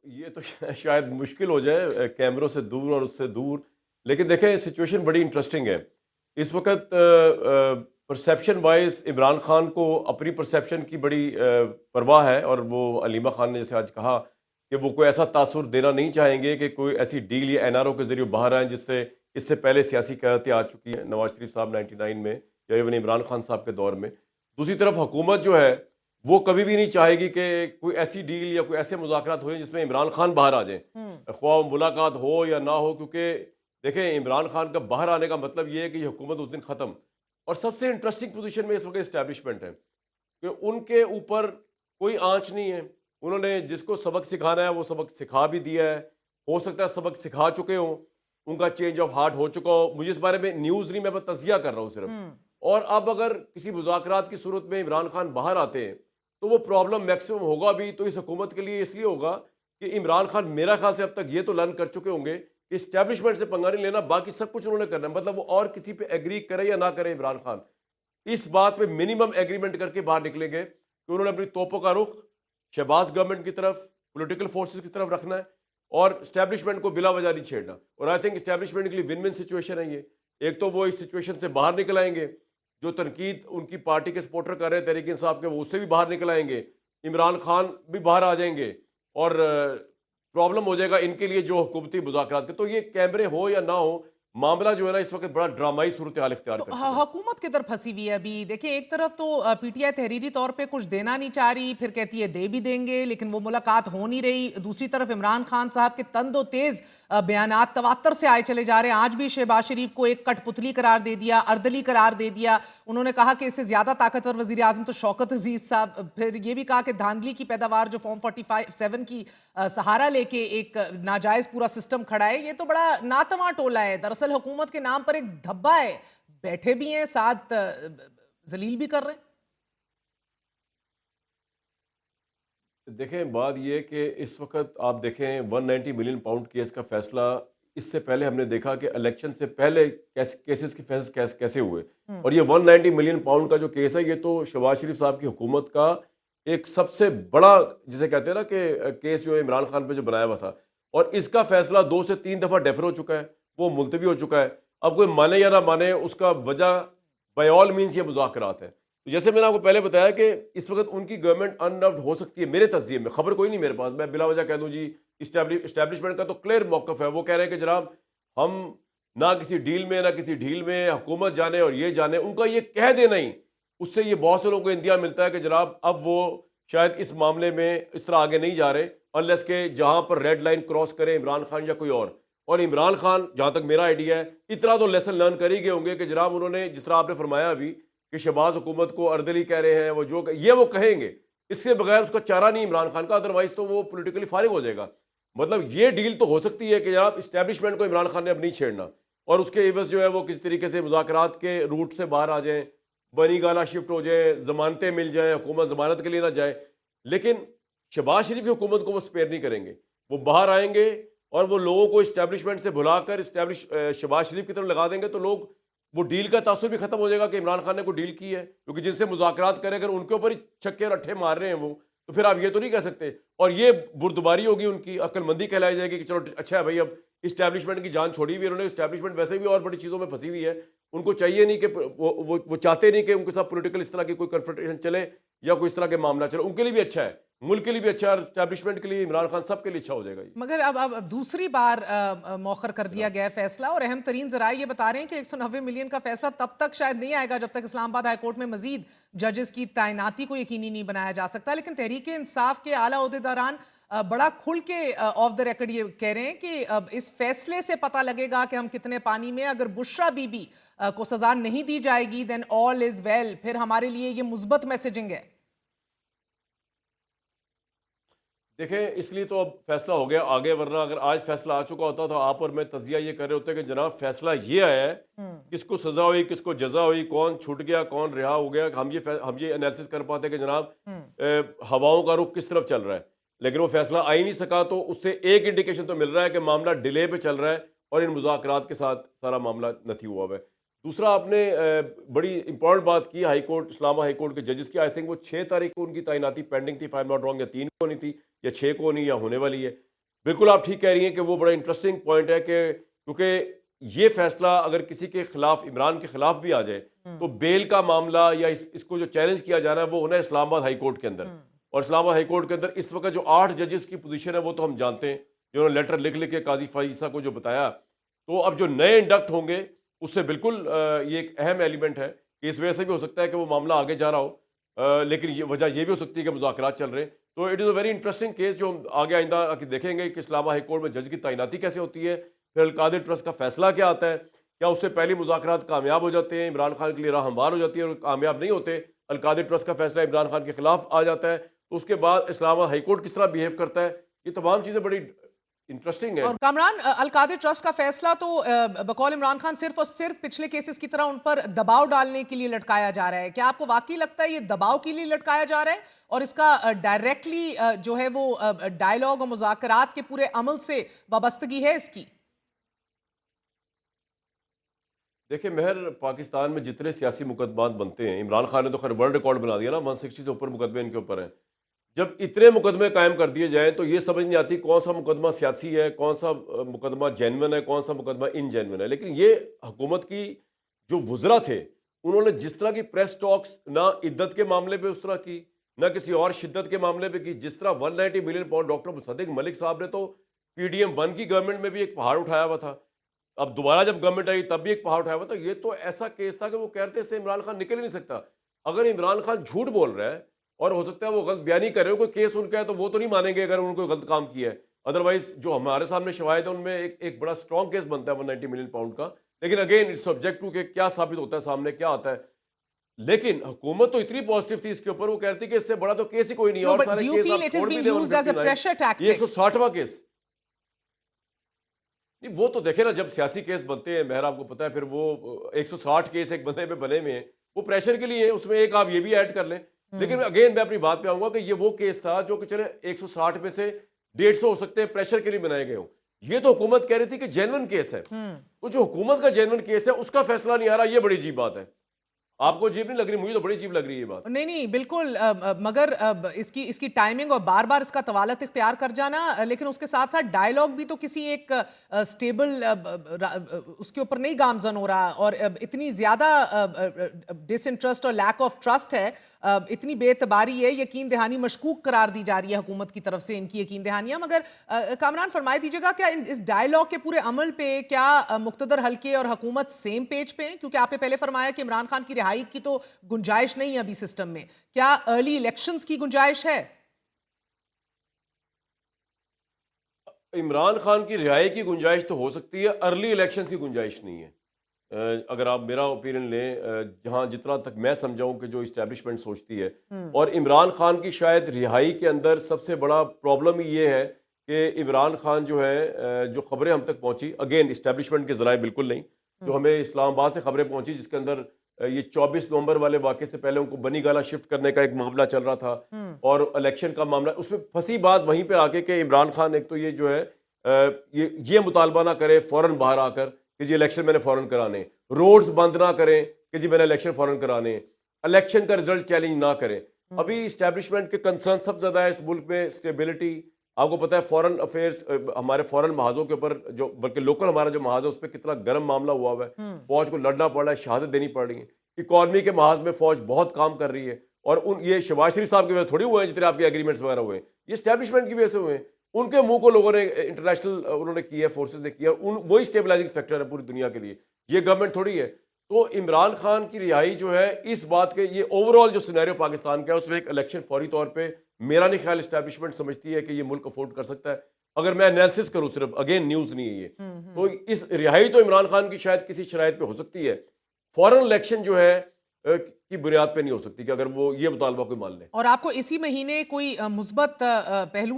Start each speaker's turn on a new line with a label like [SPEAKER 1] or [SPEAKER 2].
[SPEAKER 1] ये तो शायद मुश्किल हो जाए कैमरों से दूर और उससे दूर। लेकिन देखें सिचुएशन बड़ी इंटरेस्टिंग है। इस वक्त परसेप्शन वाइज इमरान खान को अपनी परसेप्शन की बड़ी परवाह है, और वो अलीमा खान ने जैसे आज कहा कि वो कोई ऐसा तासुर देना नहीं चाहेंगे कि कोई ऐसी डील या एनआरओ के जरिए बाहर आए जिससे इससे पहले सियासी क़यादतें आ चुकी हैं, नवाज शरीफ साहब 99 में या इवन इमरान खान साहब के दौर में। दूसरी तरफ हुकूमत जो है वो कभी भी नहीं चाहेगी कि कोई ऐसी डील या कोई ऐसे मुज़ाकरात हो जिसमें इमरान खान बाहर आ जाएं, ख्वाह मुलाकात हो या ना हो, क्योंकि देखें इमरान खान का बाहर आने का मतलब ये है कि ये हुकूमत उस दिन ख़त्म। और सबसे इंटरेस्टिंग पोजीशन में इस वक्त इस्टेब्लिशमेंट है कि उनके ऊपर कोई आंच नहीं है। उन्होंने जिसको सबक सिखाना है वो सबक सिखा भी दिया है। हो सकता है सबक सिखा चुके हों, उनका चेंज ऑफ हार्ट हो चुका हो, मुझे इस बारे में न्यूज़ नहीं, मैं बस तज़किया कर रहा हूँ सिर्फ। और अब अगर किसी मुज़ाकरात की सूरत में इमरान खान बाहर आते हैं तो वो प्रॉब्लम मैक्सिमम होगा भी तो इस हुकूमत के लिए इसलिए होगा कि इमरान खान मेरा ख्याल से अब तक ये तो लर्न कर चुके होंगे कि इस्टेब्लिशमेंट से पंगा नहीं लेना, बाकी सब कुछ उन्होंने करना है। मतलब वो और किसी पे एग्री करे या ना करे, इमरान खान इस बात पे मिनिमम एग्रीमेंट करके बाहर निकलेंगे कि उन्होंने अपनी तोपों का रुख शहबाज गवर्नमेंट की तरफ, पॉलिटिकल फोर्सेस की तरफ रखना है और स्टैब्लिशमेंट को बिला वजह नहीं छेड़ना। और आई थिंक स्टैब्लिशमेंट के लिए विन विन सिचुएशन है ये। एक तो वो इस सिचुएशन से बाहर निकल आएंगे, जो तनकीद उनकी पार्टी के सपोर्टर कर रहे हैं तहरीक इंसाफ के, वो उससे भी बाहर निकल आएंगे, इमरान खान भी बाहर आ जाएंगे और प्रॉब्लम हो जाएगा इनके लिए जो हुकूमती मुज़ाकरात के। तो ये कैमरे हो या ना हो, मामला जो है ना इस वक्त बड़ा ड्रामाई सूरत हाल इख्तियार
[SPEAKER 2] तो
[SPEAKER 1] कर चुका है।
[SPEAKER 2] हुकूमत किधर फंसी हुई है अभी? देखिए, एक तरफ तो पीटीआई तहरीरी तौर पे कुछ देना नहीं चाह रही, फिर कहती है दे भी देंगे, लेकिन वो मुलाकात हो नहीं रही। दूसरी तरफ इमरान खान साहब के तंदो तेज बयानात तवातर से आए चले जा रहे हैं। आज भी शहबाज शरीफ को एक कठपुतली करार दे दिया, अर्दली करार दे दिया। उन्होंने कहा कि इससे ज्यादा ताकतवर वजीर आजम तो शौकत अजीज साहब। फिर ये भी कहा कि धांधली की पैदावार जो फॉर्म 47 की सहारा लेके एक नाजायज पूरा सिस्टम खड़ा है, ये तो बड़ा नातवा टोला है। दरअसल हुकूमत के नाम पर एक धब्बा है, बैठे भी हैं साथ, जलील भी कर रहे हैं।
[SPEAKER 1] देखें बात ये है कि इस वक्त आप देखें 190 मिलियन पाउंड केस का फैसला, इससे पहले हमने देखा कि इलेक्शन से पहले केसेस के फैसले कैसे हुए। और ये 190 मिलियन पाउंड का जो केस है ये तो शहबाज शरीफ साहब की हुकूमत का एक सबसे बड़ा, जिसे कहते हैं ना कि केस जो इमरान खान पे जो बनाया हुआ था। और इसका फैसला 2 से 3 दफ़ा डेफर हो चुका है, वो मुलतवी हो चुका है। अब कोई माने या ना माने, उसका वजह बाय ऑल मीन्स ये मुज़ाकरात है। तो जैसे मैंने आपको पहले बताया कि इस वक्त उनकी गवर्नमेंट अनडब्ड हो सकती है। मेरे तज़्ज़िये में खबर कोई नहीं मेरे पास, मैं बिला वजह कह दूं जी इस्टेब्लिशमेंट का तो क्लियर मौक़िफ़ है। वो कह रहे हैं कि जनाब हम ना किसी डील में ना किसी ढील में, हुकूमत जाने और ये जाने, उनका ये कह देना ही उससे ये बहुत से लोगों को इंदिया मिलता है कि जनाब अब वो शायद इस मामले में इस तरह आगे नहीं जा रहे अनलेस के जहां पर रेड लाइन क्रॉस करें इमरान खान या कोई और इमरान खान, जहां तक मेरा आइडिया है, इतना तो लेसन लर्न कर ही गए होंगे कि जनाब उन्होंने जिस तरह आपने फरमाया अभी कि शहबाज हुकूमत को अर्दली कह रहे हैं, वो जो ये वो कहेंगे, इसके बगैर उसका चारा नहीं इमरान खान का, अदरवाइज तो वो पोलिटिकली फारिग हो जाएगा। मतलब ये डील तो हो सकती है कि जनाब इस्टेब्लिशमेंट को इमरान खान ने अब नहीं छेड़ना और उसके एवज जो है वो किसी तरीके से मुज़ाकरात के रूट से बाहर आ जाएं, बनी गाला शिफ्ट हो जाए, जमानतें मिल जाएं, हुकूमत जमानत के लिए ना जाए। लेकिन शहबाज शरीफ की हुकूमत को वो स्पेयर नहीं करेंगे, वो बाहर आएंगे और वो लोगों को इस्टेब्लिशमेंट से भुलाकर शहबाज शरीफ की तरफ लगा देंगे। तो लोग, वो डील का तासुर भी खत्म हो जाएगा कि इमरान खान ने कोई डील की है, क्योंकि जिनसे मुज़ाकरात करें अगर उनके ऊपर ही छक्के और अट्ठे मार रहे हैं वो, तो फिर आप ये तो नहीं कह सकते। और ये बुर्दबारी होगी, उनकी अक्लमंदी कहलाई जाएगी कि चलो अच्छा है भाई, अब इस्टेब्लिशमेंट की जान छोड़ी हुई है उन्होंने। इस्टेब्लिशमेंट वैसे भी और बड़ी चीज़ों में फंसी हुई है, उनको चाहिए नहीं कि वो चाहते नहीं कि उनके साथ पॉलिटिकल इस तरह की कोई कन्फ्रंटेशन चले या कोई इस तरह के मामला चले। उनके लिए भी अच्छा है, मुल्क के लिए भी अच्छा है, और इस्टेब्लिशमेंट के लिए, इमरान खान सब के लिए अच्छा हो जाएगा ये।
[SPEAKER 2] मगर अब दूसरी बार मौखर कर दिया गया है फैसला, और अहम तरीन जराये ये बता रहे हैं कि 190 मिलियन का फैसला तब तक शायद नहीं आएगा जब तक इस्लामाबाद हाईकोर्ट में मजीद जजेस की तैनाती को यकीनी नहीं बनाया जा सकता। लेकिन तहरीक इंसाफ के आला ओहदेदारान बड़ा खुल के ऑफ द रिकॉर्ड ये कह रहे हैं कि अब इस फैसले से पता लगेगा कि हम कितने पानी में। अगर बुशरा बीबी को सजा नहीं दी जाएगी देन ऑल इज वेल। फिर हमारे लिए ये मुस्बत मैसेजिंग है।
[SPEAKER 1] देखें इसलिए तो अब फैसला हो गया आगे, वरना अगर आज फैसला आ चुका होता तो आप और मैं तजिया ये कर रहे होते कि जनाब फैसला ये आया है, किसको सजा हुई किसको जजा हुई, कौन छूट गया कौन रिहा हो गया, हम ये एनालिसिस कर पाते कि जनाब हवाओं का रुख किस तरफ चल रहा है। लेकिन वो फैसला आ ही नहीं सका, तो उससे एक इंडिकेशन तो मिल रहा है कि मामला डिले पे चल रहा है और इन मुज़ाकरात के साथ सारा मामला नथी हुआ हुआ है। दूसरा, आपने बड़ी इंपॉर्टेंट बात की हाई कोर्ट, इस्लामा हाई कोर्ट के जजेस की। आई थिंक वो 6 तारीख को उनकी तैनाती पेंडिंग थी, if I am not wrong, या 3 को नहीं थी। या 6 को नहीं, या होने वाली है। बिल्कुल आप ठीक कह रही हैं कि वो बड़ा इंटरेस्टिंग पॉइंट है कि क्योंकि ये फैसला अगर किसी के खिलाफ, इमरान के खिलाफ भी आ जाए, तो बेल का मामला या इसको जो चैलेंज किया जा रहा है वो होना है इस्लामाबाद हाई कोर्ट के अंदर। और इस्लामाबाद हाई कोर्ट के अंदर इस वक्त जो 8 जजेस की पोजीशन है वो तो हम जानते हैं, जिन्होंने लेटर लिख लिख के काजी फाइसा को जो बताया। तो अब जो नए इंडक्ट होंगे उससे बिल्कुल ये एक अहम एलिमेंट है कि इस वजह से भी हो सकता है कि वो मामला आगे जा रहा हो, लेकिन ये वजह ये भी हो सकती है कि मुज़ाकरात चल रहे हैं। तो it is a very interesting case जो हम आगे आइंदा आके देखेंगे कि इस्लामाबाद हाई कोर्ट में जज की तैनाती कैसे होती है, फिर अल-कादिर ट्रस्ट का फैसला क्या आता है, क्या उससे पहले मुज़ाकरात कामयाब हो जाते हैं, इमरान खान के लिए राह हमवार हो जाती है, और कामयाब नहीं होते, अल-कादिर ट्रस्ट का फैसला इमरान खान के खिलाफ आ जाता है, तो उसके बाद इस्लामाबाद हाई कोर्ट किस तरह बिहेव करता है। ये तमाम चीज़ें बड़ी इंटरेस्टिंग है।
[SPEAKER 2] और कामरान, अल-कादिर ट्रस्ट का फैसला तो बकौल इमरान खान सिर्फ और सिर्फ पिछले केसेस की तरह उन पर दबाव डालने के लिए लटकाया जा रहा है। क्या आपको वाकई लगता है ये दबाव के लिए लटकाया जा रहा है और इसका डायरेक्टली जो है वो डायलॉग और मुज़ाकरात के पूरे अमल से वाबस्तगी है इसकी?
[SPEAKER 1] देखिए मेहर, पाकिस्तान में जितने सियासी मुकदमात बनते हैं, इमरान खान ने तो खैर वर्ल्ड रिकॉर्ड बना दिया ना, 160 से ऊपर मुकदमे इनके ऊपर हैं। जब इतने मुकदमे कायम कर दिए जाएं तो ये समझ नहीं आती कौन सा मुकदमा सियासी है, कौन सा मुकदमा जेन्युइन है, कौन सा मुकदमा इनजेन्युइन है। लेकिन ये हुकूमत की जो वुज़रा थे, उन्होंने जिस तरह की प्रेस टॉक्स ना इद्दत के मामले पे उस तरह की, ना किसी और शिद्दत के मामले पे की, जिस तरह 190 million pound doctor Mossadegh Malik साहब ने तो PDM 1 की गवर्नमेंट में भी एक पहाड़ उठाया हुआ था, अब दोबारा जब गवर्नमेंट आई तब भी एक पहाड़ उठाया हुआ था। ये तो ऐसा केस था कि वो कहते इससे इमरान खान निकल ही नहीं सकता। अगर इमरान खान झूठ बोल रहा है और हो सकता है वो गलत बयानी कर रहे हो, कोई केस उनका है, तो वो तो नहीं मानेंगे अगर उन्होंने कोई गलत काम किया है। अदरवाइज जो हमारे सामने शवाहिद है उनमें एक बड़ा स्ट्रॉन्ग केस बनता है 190 मिलियन पाउंड का। लेकिन अगेन इट्स सब्जेक्ट टू के क्या साबित होता है, सामने क्या आता है। लेकिन हुकूमत तो इतनी पॉजिटिव थी इसके ऊपर, वो कहती कि इससे बड़ा तो केस ही कोई नहीं है,
[SPEAKER 2] No,
[SPEAKER 1] और
[SPEAKER 2] but
[SPEAKER 1] सारे
[SPEAKER 2] do you
[SPEAKER 1] केस
[SPEAKER 2] feel
[SPEAKER 1] आप
[SPEAKER 2] it is
[SPEAKER 1] छोड़ भी
[SPEAKER 2] being
[SPEAKER 1] दें
[SPEAKER 2] used as a
[SPEAKER 1] 159,
[SPEAKER 2] pressure
[SPEAKER 1] ये
[SPEAKER 2] tactic?
[SPEAKER 1] 160वां केस नहीं। वो तो देखे ना, जब सियासी केस बनते हैं महर, आपको पता है, फिर वो 160 केस एक बंदे पे बने हुए हैं, वो प्रेशर के लिए है, उसमें एक आप ये भी ऐड कर लें। लेकिन अगेन मैं अपनी बात पे आऊंगा कि ये वो केस था जो कि चले 160 में से 150 हो सकते हैं प्रेशर के लिए बनाए गए हो। ये तो हुकूमत कह रही थी कि जेन्युइन केस है, तो जो हुकूमत का जेन्युइन केस है उसका फैसला नहीं आ रहा, ये बड़ी अजीब बात है। आपको अजीब नहीं लग रही? मुझे तो बड़ी अजीब लग रही है ये बात।
[SPEAKER 2] नहीं नहीं बिल्कुल, मगर इसकी इसकी टाइमिंग और बार बार इसका तवालत इख्तियार कर जाना, लेकिन उसके साथ साथ डायलॉग भी तो किसी एक स्टेबल उसके ऊपर नहीं गामजन हो रहा, और इतनी ज्यादा डिसइंटरेस्ट और लैक ऑफ ट्रस्ट है, इतनी बेतबारी है, यकीन दहानी मशकूक करार दी जा रही है हुकूमत की तरफ से इनकी यकीन दहानियां। मगर कामरान फरमाए दीजिएगा, क्या इस डायलॉग के पूरे अमल पे क्या मुक्तदर हल्के और हुकूमत सेम पेज पे हैं? क्योंकि आपने पहले फरमाया कि इमरान खान की रिहाई की तो गुंजाइश नहीं है अभी सिस्टम में, क्या अर्ली इलेक्शंस की गुंजाइश है?
[SPEAKER 1] इमरान खान की रिहाई की गुंजाइश तो हो सकती है, अर्ली इलेक्शन की गुंजाइश नहीं है। अगर आप मेरा ओपिनियन लें, जहां जितना तक मैं समझाऊं कि जो इस्टेब्लिशमेंट सोचती है, और इमरान खान की शायद रिहाई के अंदर सबसे बड़ा प्रॉब्लम ही ये है कि इमरान खान जो है, जो खबरें हम तक पहुंची, अगेन इस्टेब्लिशमेंट के जराए बिल्कुल नहीं, जो हमें इस्लामाबाद से खबरें पहुंची जिसके अंदर ये 24 नवंबर वाले वाक़े से पहले उनको बनी गाला शिफ्ट करने का एक मामला चल रहा था, और इलेक्शन का मामला, उसमें फंसी बात वहीं पे आके कि इमरान खान एक तो ये जो है ये मुतालबा ना करे फ़ौरन बाहर आकर कि जी इलेक्शन मैंने फ़ौरन कराने, रोड्स बंद ना करें कि जी मैंने इलेक्शन फ़ौरन कराने, इलेक्शन का रिजल्ट चैलेंज ना करें। अभी इस्टेब्लिशमेंट के कंसर्न सबसे ज़्यादा है इस मुल्क में स्टेबिलिटी। आपको पता है फॉरेन अफेयर्स, हमारे फॉरेन महाजों के ऊपर, जो बल्कि लोकल हमारा जो महाज है उस पर कितना गर्म मामला हुआ हुआ है, फौज को लड़ना पड़ रहा है, शहादत देनी पड़ रही है। इकॉनमी के महाज में फौज बहुत काम कर रही है, और ये शहबाज शरीफ साहब की वजह से थोड़ी हुए हैं जितने आपके एग्रीमेंट्स वगैरह हुए हैं, ये इस्टेब्लिशमेंट की वजह से हुए हैं। उनके मुंह को लोगों ने इंटरनेशनल उन्होंने किया, फोर्सेज ने किया, वही स्टेबलाइजिंग फैक्टर है पूरी दुनिया के लिए, ये गवर्नमेंट थोड़ी है। तो इमरान खान की रिहाई जो है, इस बात के, ये ओवरऑल जो सिनेरियो पाकिस्तान का है उसमें एक इलेक्शन फौरी तौर पे मेरा नहीं ख्याल इस्टेब्लिशमेंट समझती है कि ये मुल्क अफोर्ड कर सकता है। अगर मैं एनालिसिस करूं, सिर्फ अगेन न्यूज़ नहीं है ये, तो इस रिहाई तो इमरान खान की शायद किसी शराइत पे हो सकती है, फॉरेन इलेक्शन जो है की बुनियाद पे नहीं हो सकती कि अगर वो ये मुतालबा कोई मान ले।
[SPEAKER 2] और आपको इसी महीने कोई मुस्बत पहलू